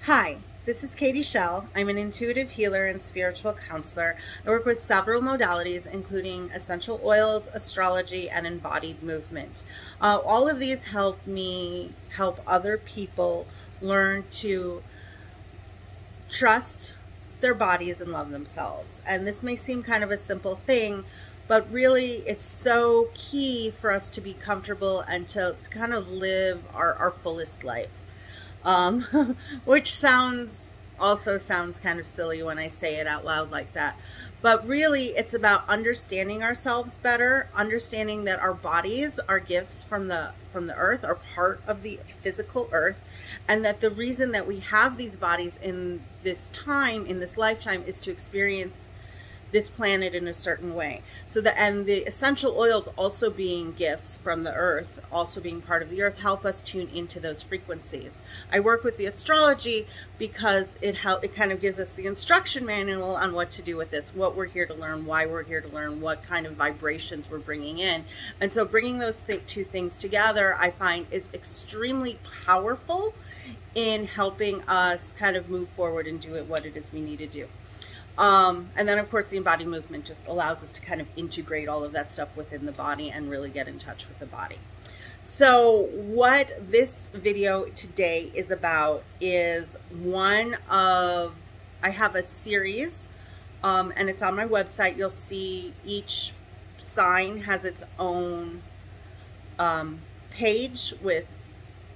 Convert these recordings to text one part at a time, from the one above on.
Hi, this is Katie Schell. I'm an intuitive healer and spiritual counselor. I work with several modalities, including essential oils, astrology, and embodied movement. All of these help me help other people learn to trust their bodies and love themselves. And this may seem kind of a simple thing, but really it's so key for us to be comfortable and to kind of live our fullest life. Which also sounds kind of silly when I say it out loud like that. But really, it's about understanding ourselves better, understanding that our bodies are gifts from the earth, are part of the physical earth, and that the reason that we have these bodies in this time, in this lifetime, is to experience this planet in a certain way. And the essential oils also being gifts from the earth, also being part of the earth, help us tune into those frequencies. I work with the astrology because it kind of gives us the instruction manual on what to do with this, what we're here to learn, why we're here to learn, what kind of vibrations we're bringing in. And so bringing those two things together, I find is extremely powerful in helping us kind of move forward and do what it is we need to do. And then of course the embodied movement just allows us to kind of integrate all of that stuff within the body and really get in touch with the body. So what this video today is about is I have a series, and it's on my website. You'll see each sign has its own page with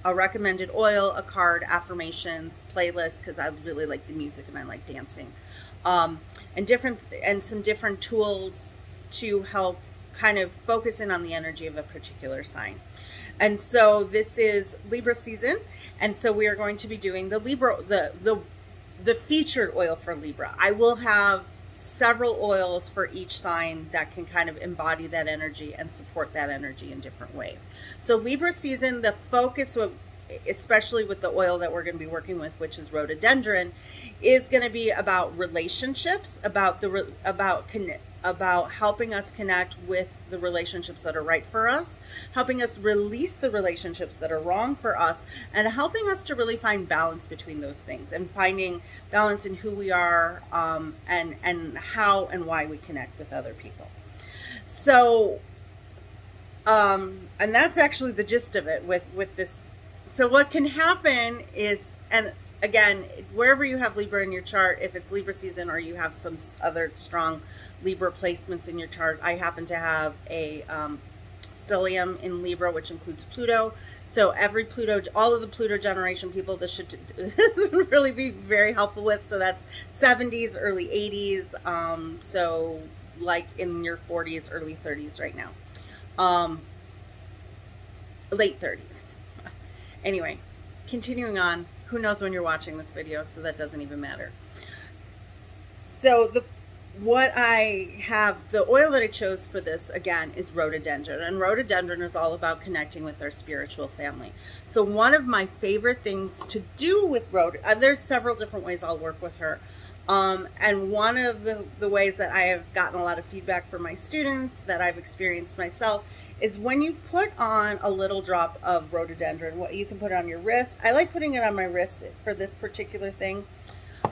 a recommended oil, a card, affirmations, playlist, because I really like the music and I like dancing. And some different tools to help kind of focus in on the energy of a particular sign. And so this is Libra season, and so we are going to be doing the Libra, the featured oil for Libra. I will have several oils for each sign that can kind of embody that energy and support that energy in different ways. So Libra season, the focus, especially with the oil that we're going to be working with, which is Rhododendron, is going to be about relationships, about helping us connect with the relationships that are right for us, helping us release the relationships that are wrong for us, and helping us to really find balance between those things and finding balance in who we are, and how and why we connect with other people. So, and that's actually the gist of it with this. So what can happen is, and again, wherever you have Libra in your chart, if it's Libra season or you have some other strong Libra placements in your chart, I happen to have a stellium in Libra, which includes Pluto. So every Pluto, all of the Pluto generation people, this should really be very helpful with. So that's 70s, early 80s. So like in your 40s, early 30s right now. Late 30s. Anyway, continuing on, who knows when you're watching this video, so that doesn't even matter. So the oil that I chose for this, again, is Rhododendron. And Rhododendron is all about connecting with our spiritual family. So one of my favorite things to do with Rhododendron, there's several different ways I'll work with her. And one of the ways that I have gotten a lot of feedback from my students, that I've experienced myself, is when you put on a little drop of Rhododendron, what you can put on your wrist. I like putting it on my wrist for this particular thing,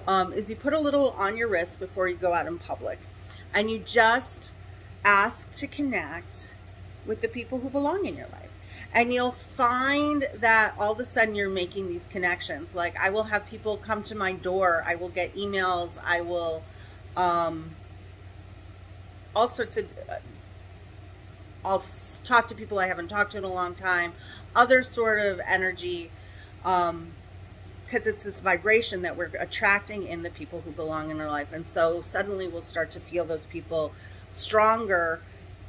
is you put a little on your wrist before you go out in public. And you just ask to connect with the people who belong in your life. And you'll find that all of a sudden you're making these connections. Like, I will have people come to my door. I will get emails. I will, all sorts of, I'll talk to people I haven't talked to in a long time. Other sort of energy, because it's this vibration that we're attracting in the people who belong in our life. And so suddenly we'll start to feel those people stronger,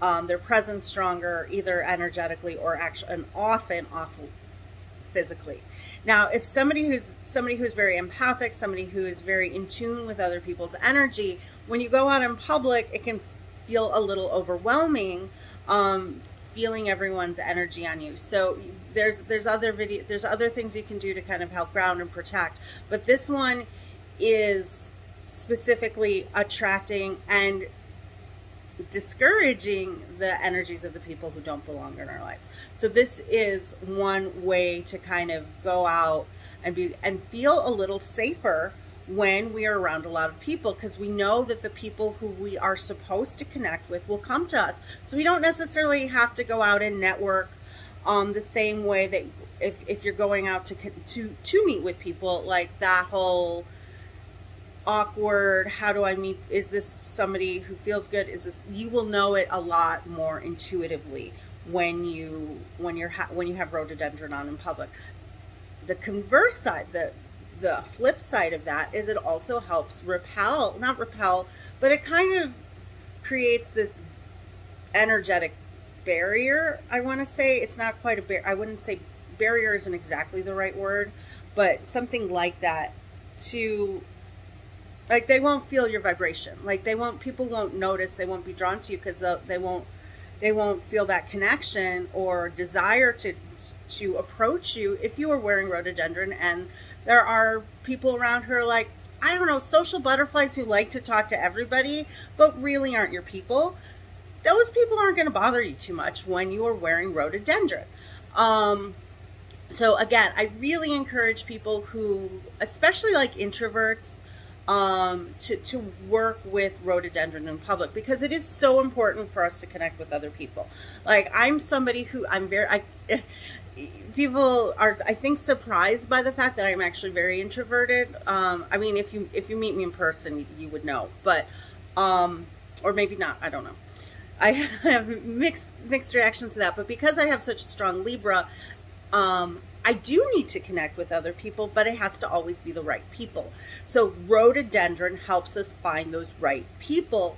their presence stronger, either energetically or actually, and often physically. Now, if somebody who's very empathic, somebody who is very in tune with other people's energy, when you go out in public, it can feel a little overwhelming, feeling everyone's energy on you. So there's other things you can do to kind of help ground and protect. But this one is specifically attracting and discouraging the energies of the people who don't belong in our lives. So this is one way to kind of go out and feel a little safer when we are around a lot of people, because we know that the people who we are supposed to connect with will come to us. So we don't necessarily have to go out and network the same way that if you're going out to meet with people, like that whole awkward, how do I meet, is this somebody who feels good, is this, you will know it a lot more intuitively when you have rhododendron on in public. The converse side, the flip side of that is it also helps repel, not repel, but it kind of creates this energetic barrier. I want to say it's not quite a barrier. I wouldn't say barrier isn't exactly the right word, but something like that, to, like, they won't feel your vibration. Like, people won't notice, they won't be drawn to you, because they won't feel that connection or desire to approach you if you are wearing rhododendron. And there are people around who are like, I don't know, social butterflies who like to talk to everybody, but really aren't your people. Those people aren't going to bother you too much when you are wearing rhododendron. So again, I really encourage people who, especially like introverts, to work with rhododendron in public, because it is so important for us to connect with other people. Like, I'm somebody who people are, I think, surprised by the fact that I'm actually very introverted. I mean, if you meet me in person, you would know, but, or maybe not, I don't know. I have mixed reactions to that, but because I have such a strong Libra, I do need to connect with other people, but it has to always be the right people. So rhododendron helps us find those right people.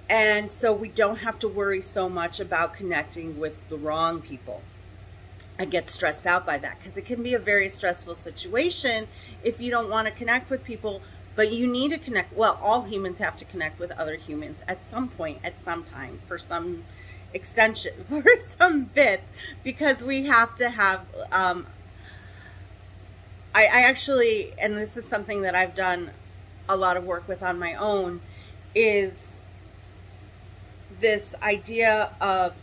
And so we don't have to worry so much about connecting with the wrong people. I get stressed out by that, because it can be a very stressful situation if you don't want to connect with people, but you need to connect. Well, all humans have to connect with other humans at some point, at some time, for some extension, for some bits, because we have to have, I actually, and this is something that I've done a lot of work with on my own, is this idea of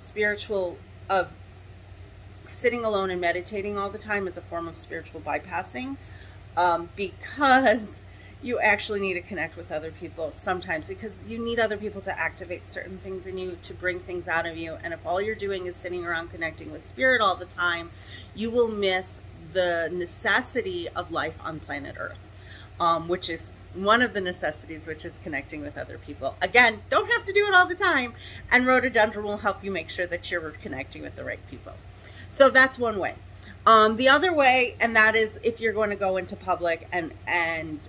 sitting alone and meditating all the time as a form of spiritual bypassing, because you actually need to connect with other people sometimes, because you need other people to activate certain things in you, to bring things out of you. And if all you're doing is sitting around connecting with spirit all the time, you will miss the necessity of life on planet Earth, which is one of the necessities, which is connecting with other people. Again, don't have to do it all the time, and rhododendron will help you make sure that you're connecting with the right people. So that's one way. The other way, and that is if you're going to go into public and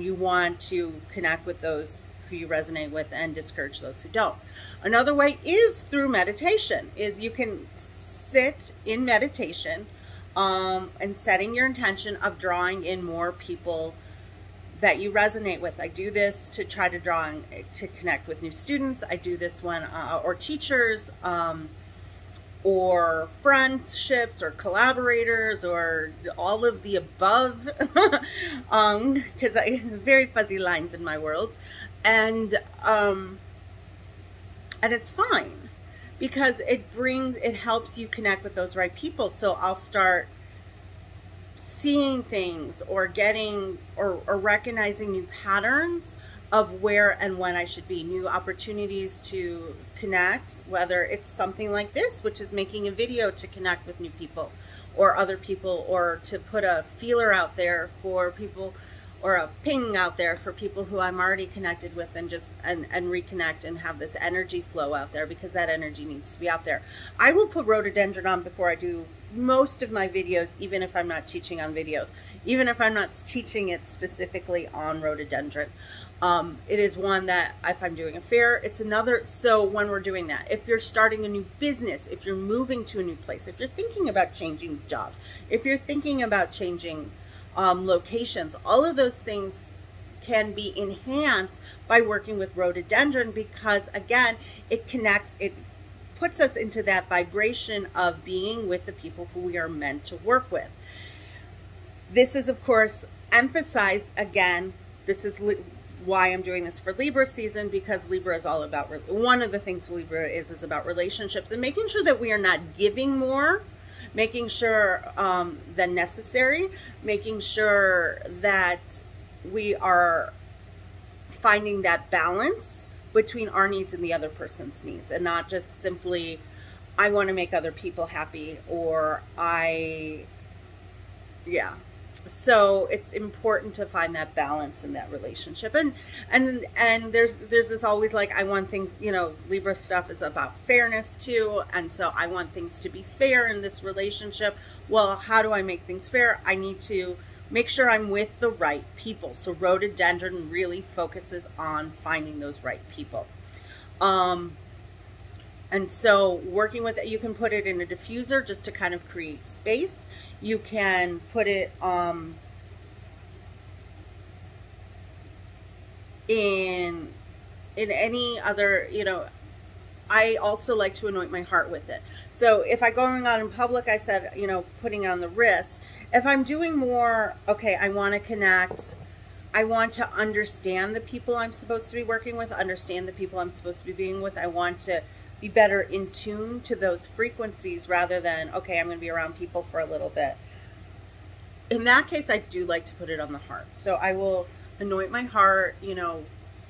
you want to connect with those who you resonate with and discourage those who don't. Another way is through meditation. Is you can sit in meditation and setting your intention of drawing in more people that you resonate with. I do this to try to connect with new students. I do this when, or teachers, or friendships, or collaborators, or all of the above, because I have very fuzzy lines in my world, and it's fine, because it helps you connect with those right people. So I'll start seeing things, or getting, or recognizing new patterns of where and when I should be, new opportunities to connect, whether it's something like this, which is making a video to connect with new people or other people, or to put a feeler out there for people, or a ping out there for people who I'm already connected with, and just and reconnect and have this energy flow out there, because that energy needs to be out there. I will put rhododendron on before I do most of my videos, even if I'm not teaching on videos, even if I'm not teaching it specifically on rhododendron. It is one that if I'm doing a fair, it's another. So when we're doing that, if you're starting a new business, if you're moving to a new place, if you're thinking about changing jobs, if you're thinking about changing locations, all of those things can be enhanced by working with rhododendron, because again, it connects, it puts us into that vibration of being with the people who we are meant to work with. This is, of course, emphasized again. This is why I'm doing this for Libra season, because Libra is all about, one of the things Libra is about relationships, and making sure that we are not giving more, making sure that necessary, making sure that we are finding that balance between our needs and the other person's needs, and not just simply, I want to make other people happy, or yeah. So it's important to find that balance in that relationship. And there's this always like, I want things, you know, Libra stuff is about fairness too. And so I want things to be fair in this relationship. Well, how do I make things fair? I need to make sure I'm with the right people. So Rhododendron really focuses on finding those right people. And so working with it, you can put it in a diffuser just to kind of create space. You can put it in any other, you know, I also like to anoint my heart with it. So if I'm going out in public, I said, you know, putting it on the wrist. If I'm doing more, okay, I want to connect, I want to understand the people I'm supposed to be working with, understand the people I'm supposed to be being with. I want to be better in tune to those frequencies rather than, okay, I'm going to be around people for a little bit. In that case, I do like to put it on the heart. So I will anoint my heart, you know,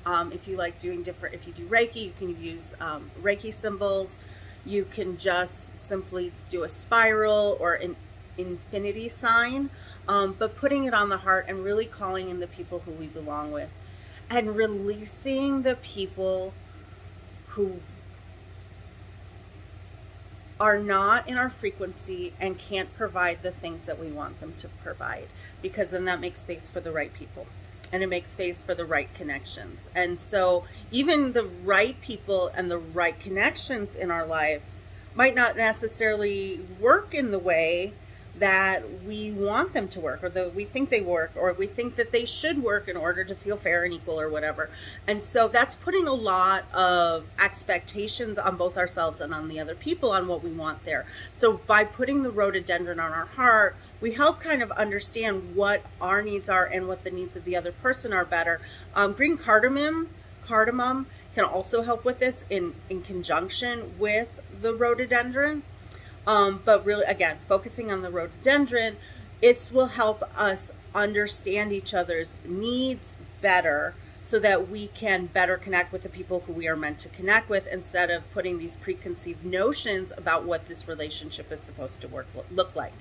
if you like doing different, if you do Reiki, you can use Reiki symbols. You can just simply do a spiral or an infinity sign, but putting it on the heart and really calling in the people who we belong with and releasing the people who are not in our frequency and can't provide the things that we want them to provide, because then that makes space for the right people and it makes space for the right connections. And so even the right people and the right connections in our life might not necessarily work in the way that we want them to work, or that we think they work, or we think that they should work in order to feel fair and equal or whatever. And so that's putting a lot of expectations on both ourselves and on the other people on what we want there. So by putting the rhododendron on our heart, we help kind of understand what our needs are and what the needs of the other person are better. Green cardamom can also help with this in conjunction with the rhododendron. But really, again, focusing on the rhododendron, it will help us understand each other's needs better so that we can better connect with the people who we are meant to connect with, instead of putting these preconceived notions about what this relationship is supposed to look like.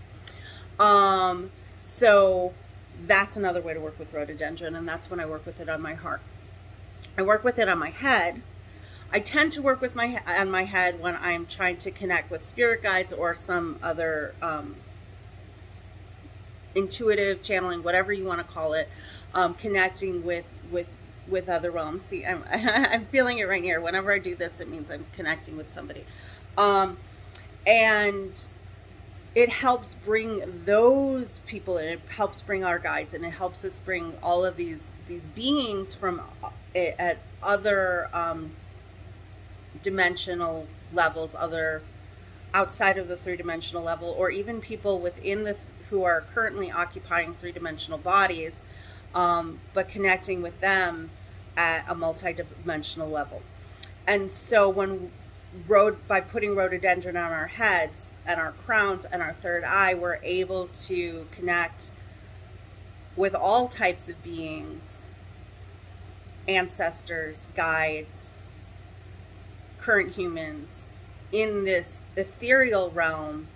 So that's another way to work with rhododendron, and that's when I work with it on my heart. I work with it on my head. I tend to work with on my head when I'm trying to connect with spirit guides or some other intuitive channeling, whatever you want to call it, connecting with other realms. See, I'm feeling it right here. Whenever I do this, it means I'm connecting with somebody, and it helps bring those people in. It helps bring our guides, and it helps us bring all of these beings from at other dimensional levels, other outside of the three-dimensional level, or even people within the who are currently occupying three-dimensional bodies, but connecting with them at a multi-dimensional level. And so by putting rhododendron on our heads and our crowns and our third eye, we're able to connect with all types of beings, ancestors, guides, current humans in this ethereal realm,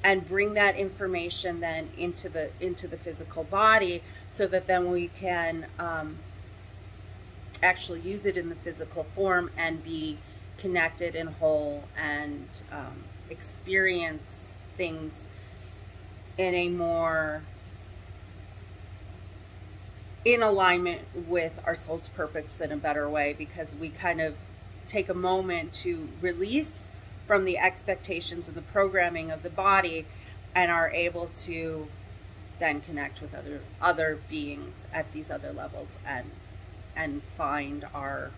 and bring that information then into the physical body, so that then we can actually use it in the physical form and be connected and whole, and experience things in a more in alignment with our soul's purpose in a better way, because we kind of take a moment to release from the expectations and the programming of the body, and are able to then connect with other beings at these other levels, and find our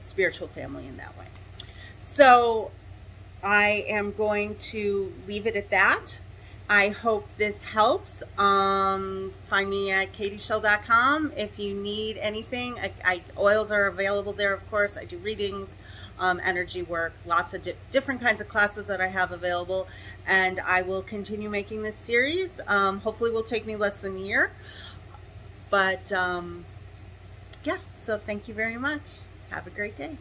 spiritual family in that way. So I am going to leave it at that. I hope this helps. Find me at katieshell.com if you need anything. Oils are available there, of course. I do readings. energy work, lots of different kinds of classes that I have available, and I will continue making this series. Hopefully will take me less than a year, but yeah, so thank you very much. Have a great day.